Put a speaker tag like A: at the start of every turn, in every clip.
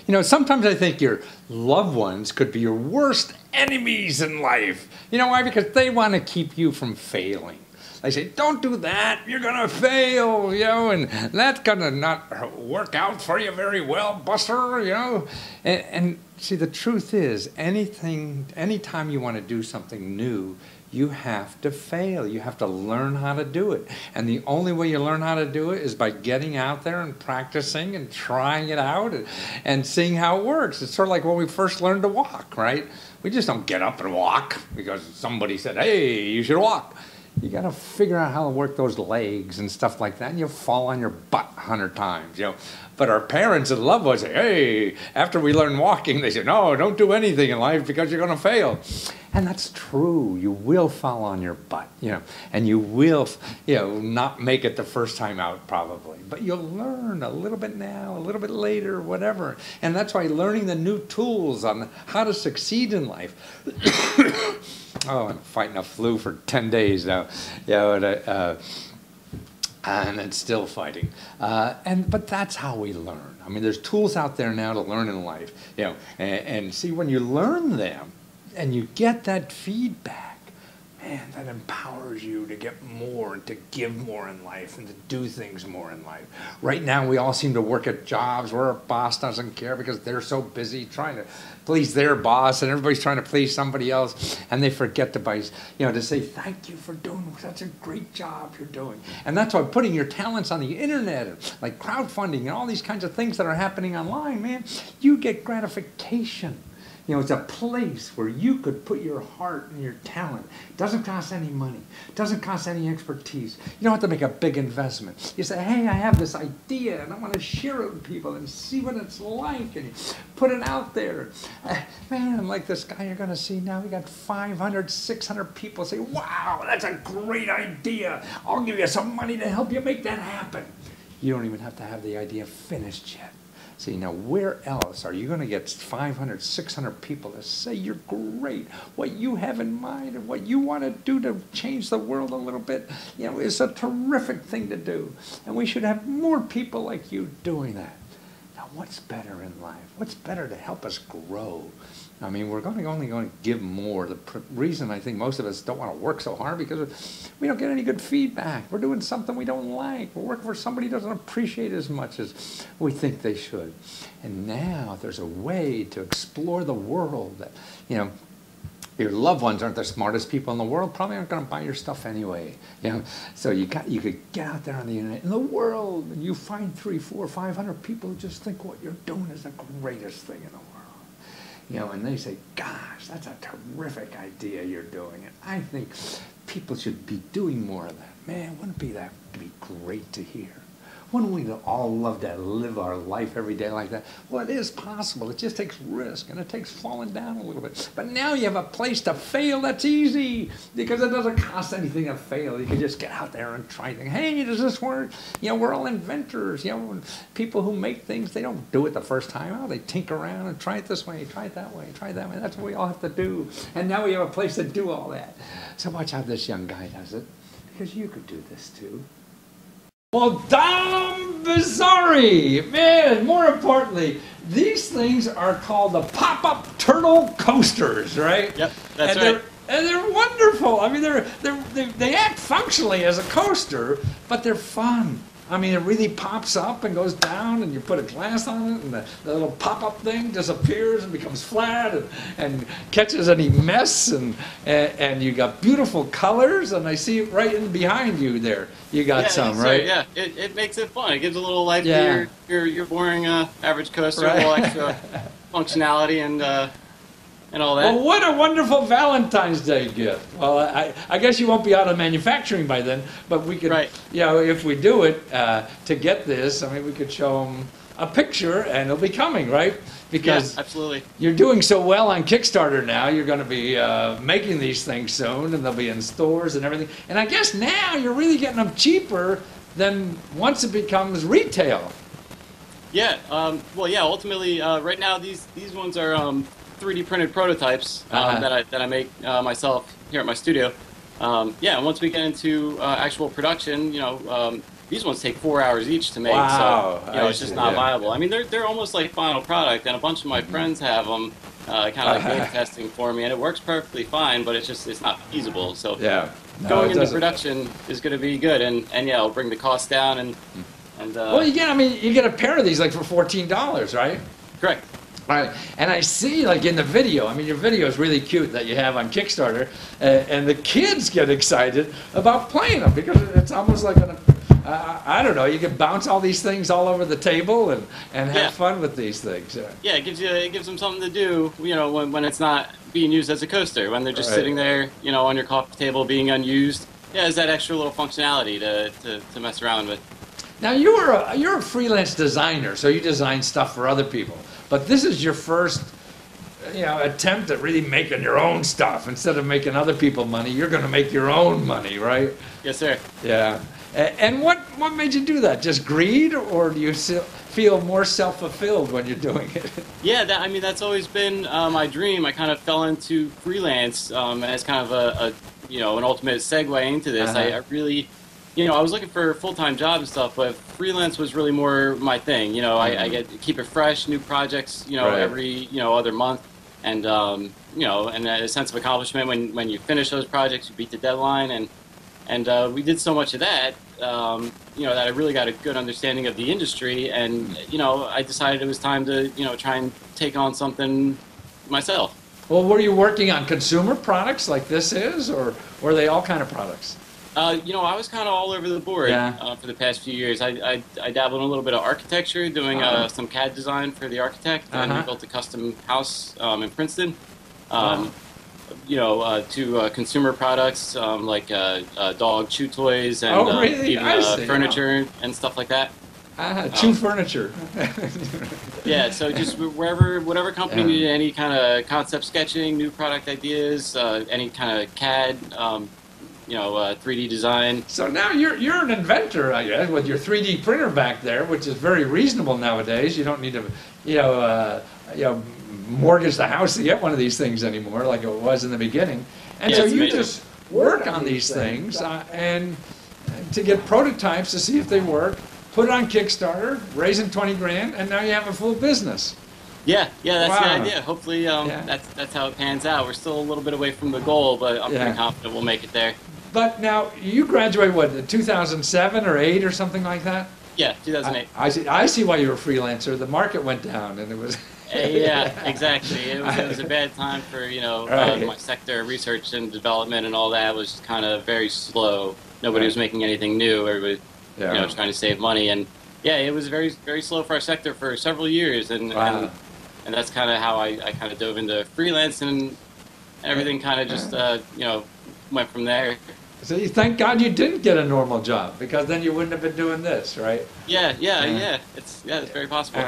A: You know, sometimes I think your loved ones could be your worst enemies in life. You know why? Because they want to keep you from failing. They say, don't do that, you're going to fail, you know, and that's going to not work out for you very well, Buster, you know. And see, the truth is, anytime you want to do something new, you have to fail. You have to learn how to do it. And the only way you learn how to do it is by getting out there and practicing and trying it out and seeing how it works. It's sort of like when we first learned to walk, right? We just don't get up and walk because somebody said, hey, you should walk. You got to figure out how to work those legs and stuff like that, and you'll fall on your butt 100 times, you know. But our parents and loved ones say, hey, after we learn walking, they say, no, don't do anything in life because you're going to fail. And that's true. You will fall on your butt, you know, and you will, you know, not make it the first time out probably. But you'll learn a little bit now, a little bit later, whatever. And that's why learning the new tools on how to succeed in life. Oh, I'm fighting a flu for 10 days now. Yeah, and it's still fighting. But that's how we learn. I mean, there's tools out there now to learn in life. You know, and see, when you learn them and you get that feedback, man, that empowers you to get more and to give more in life and to do things more in life. Right now, we all seem to work at jobs where our boss doesn't care because they're so busy trying to please their boss, and everybody's trying to please somebody else, and they forget to say thank you for doing such a great job you're doing. And that's why putting your talents on the internet, like crowdfunding and all these kinds of things that are happening online, man, you get gratification. You know, it's a place where you could put your heart and your talent. It doesn't cost any money. It doesn't cost any expertise. You don't have to make a big investment. You say, hey, I have this idea, and I want to share it with people and see what it's like, and you put it out there. Man, like this guy you're going to see now, we got 500, 600 people say, wow, that's a great idea. I'll give you some money to help you make that happen. You don't even have to have the idea finished yet. See, now where else are you going to get 500, 600 people to say you're great, what you have in mind and what you want to do to change the world a little bit, you know, is a terrific thing to do. And we should have more people like you doing that. Now, what's better in life? What's better to help us grow? I mean, we're only going to give more. The reason I think most of us don't want to work so hard because we don't get any good feedback. We're doing something we don't like. We're working for somebody who doesn't appreciate as much as we think they should. And now there's a way to explore the world that, you know, your loved ones aren't the smartest people in the world, probably aren't going to buy your stuff anyway. You know, so you could get out there on the internet in the world and you find 300, 400, 500 people who just think what you're doing is the greatest thing in the world. You know, and they say, gosh, that's a terrific idea you're doing. And I think people should be doing more of that. Man, wouldn't it be great to hear? Wouldn't we all love to live our life every day like that? Well, it is possible. It just takes risk, and it takes falling down a little bit. But now you have a place to fail that's easy because it doesn't cost anything to fail. You can just get out there and try things. Hey, does this work? You know, we're all inventors. You know, people who make things, they don't do it the first time out. They tinker around and try it this way, try it that way, try it that way. That's what we all have to do. And now we have a place to do all that. So watch how this young guy does it, because you could do this too. Well, Dom Bizzari, man, more importantly, these things are called the pop-up turtle coasters, right?
B: Yep, that's right.
A: And they're wonderful. I mean, they act functionally as a coaster, but they're fun. I mean, it really pops up and goes down, and you put a glass on it, and the little pop-up thing disappears and becomes flat and catches any mess, and you got beautiful colors, and I see it right in behind you there. You got some, right?
B: Yeah, it makes it fun. It gives a little life to your boring average coaster, right. A little extra functionality and all that.
A: Well, what a wonderful Valentine's Day gift. Well, I guess you won't be out of manufacturing by then, but we could, you know, if we do it to get this, I mean, we could show them a picture and it'll be coming, right? Because
B: absolutely.
A: You're doing so well on Kickstarter now, you're going to be making these things soon, and they'll be in stores and everything. And I guess now you're really getting them cheaper than once it becomes retail.
B: Yeah, well, yeah, ultimately, right now these ones are 3D printed prototypes that I make myself here at my studio. Yeah, and once we get into actual production, you know, these ones take 4 hours each to make,
A: Wow.
B: so it's just not viable. I mean, they're almost like final product, and a bunch of my friends have them, kind of like beta testing for me, and it works perfectly fine, but it's not feasible. So going into production is going to be good, and it'll bring the cost down, and
A: well, you get a pair of these like for $14, right?
B: Correct.
A: Right, and I see, like in the video, I mean, your video is really cute that you have on Kickstarter, and the kids get excited about playing them because it's almost like I don't know, you can bounce all these things all over the table and have fun with these things.
B: Yeah, it gives them something to do, when it's not being used as a coaster, when they're just sitting there, on your coffee table being unused. Yeah, there's that extra little functionality to mess around with.
A: Now you're a freelance designer, so you design stuff for other people. But this is your first, attempt at really making your own stuff. Instead of making other people money, you're going to make your own money, right?
B: Yes, sir.
A: Yeah. And what made you do that? Just greed, or do you feel more self-fulfilled when you're doing it?
B: Yeah, that's always been my dream. I kind of fell into freelance as kind of an ultimate segue into this. I really. I was looking for a full-time job and stuff, but freelance was really more my thing. I get to keep it fresh, new projects, every, other month. And, and a sense of accomplishment when you finish those projects, you beat the deadline. And we did so much of that, that I really got a good understanding of the industry. And, I decided it was time to, try and take on something myself.
A: Well, were you working on consumer products like this is, or were they all kind of products?
B: I was kind of all over the board for the past few years. I dabbled in a little bit of architecture, doing some CAD design for the architect, and we built a custom house in Princeton. To consumer products like dog chew toys and even furniture and stuff like that.
A: Chew furniture.
B: Yeah, so just whatever company needed any kind of concept sketching, new product ideas, any kind of CAD. 3D design. So now you're an inventor, I guess, with your 3D printer back there, which is very reasonable nowadays. You don't need to, mortgage the house to get one of these things anymore, like it was in the beginning. And so you just work on these things and to get prototypes to see if they work. Put it on Kickstarter, raising 20 grand, and now you have a full business. Yeah, that's the idea. Hopefully, that's how it pans out. We're still a little bit away from the goal, but I'm pretty confident we'll make it there.
A: But now, you graduated, what, 2007 or 8 or something like that?
B: Yeah, 2008.
A: I see why you're a freelancer. The market went down, and it was...
B: Yeah, exactly. It was a bad time for, my sector, research and development and all that was kind of very slow. Nobody was making anything new. Everybody, trying to save money. And, yeah, it was very, very slow for our sector for several years. And that's kind of how I kind of dove into freelance, and everything kind of just, went from there.
A: So you thank God you didn't get a normal job, because then you wouldn't have been doing this, right?
B: Yeah. It's very possible.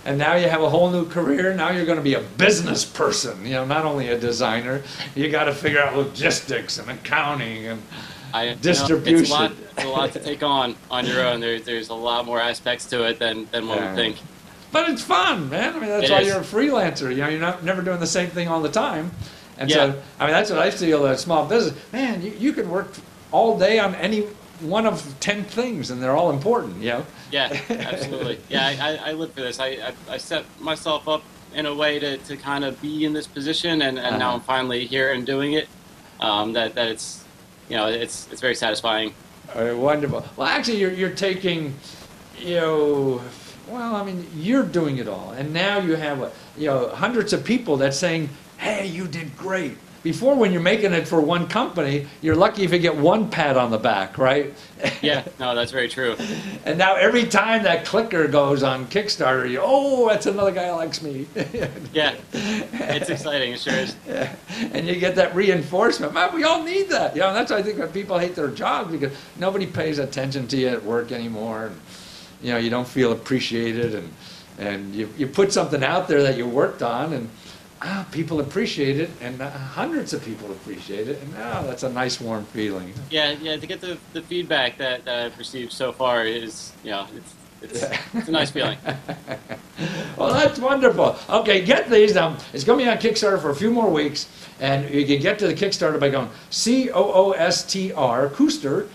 A: And now you have a whole new career. Now you're going to be a business person, not only a designer. You got to figure out logistics and accounting and distribution.
B: It's a lot to take on your own. There's a lot more aspects to it than one would think.
A: But it's fun, man. I mean, that's why you're a freelancer. You're never doing the same thing all the time. And so, I mean, that's what I feel as a small business. Man, you can work all day on any one of 10 things, and they're all important,
B: Yeah, absolutely. Yeah, I live for this. I set myself up in a way to kind of be in this position, and now I'm finally here and doing it. That it's, it's very satisfying.
A: Wonderful. Well, actually, you're taking, well, I mean, you're doing it all, and now you have, hundreds of people that's saying, hey, you did great. Before, when you're making it for one company, you're lucky if you get one pat on the back, right?
B: Yeah, no, that's very true.
A: And now every time that clicker goes on Kickstarter, that's another guy who likes me.
B: Yeah, it's exciting, it sure is.
A: Yeah. And you get that reinforcement. Man, we all need that. That's why I think when people hate their jobs, because nobody pays attention to you at work anymore. And, you don't feel appreciated, and you put something out there that you worked on, and people appreciate it, and hundreds of people appreciate it, and that's a nice warm feeling.
B: Yeah, to get the feedback that I've received so far is, it's a nice feeling.
A: Well, that's wonderful. Okay, get these now. It's going to be on Kickstarter for a few more weeks, and you can get to the Kickstarter by going COOSTR,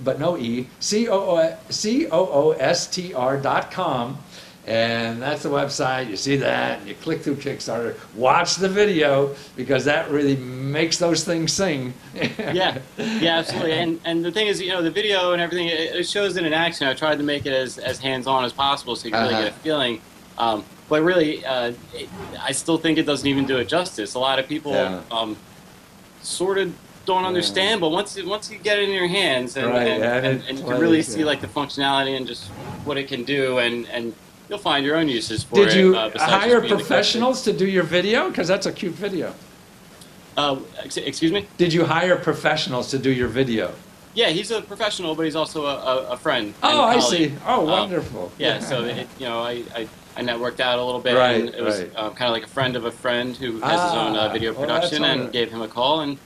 A: but no E, COOSTR.com. And that's the website. You see that, and you click through Kickstarter. Watch the video, because that really makes those things sing.
B: Yeah, absolutely. And the thing is, the video and everything, it shows it in action. I tried to make it as hands-on as possible, so you can really get a feeling. But really, I still think it doesn't even do it justice. A lot of people sort of don't understand, but once you get it in your hands, and you can really see like the functionality and just what it can do, and you'll find your own uses for it.
A: Did you hire professionals to do your video? Because that's a cute video.
B: Excuse me?
A: Did you hire professionals to do your video?
B: Yeah, he's a professional, but he's also a friend.
A: Oh, I see. Oh, wonderful.
B: Yeah, so I networked out a little bit, and it was kind of like a friend of a friend who has his own video production, and gave him a call, and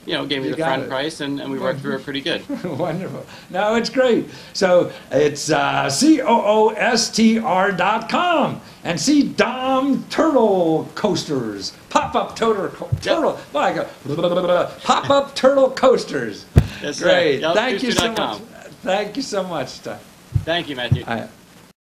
B: gave me the friend price, and we worked through it pretty good.
A: Wonderful. No, it's great. So it's COOSTR.com, and see Dom Turtle Coasters, pop-up pop-up turtle coasters.
B: That's
A: great.
B: right.
A: Thank you so much. Thank you so much.
B: Thank you, Matthew.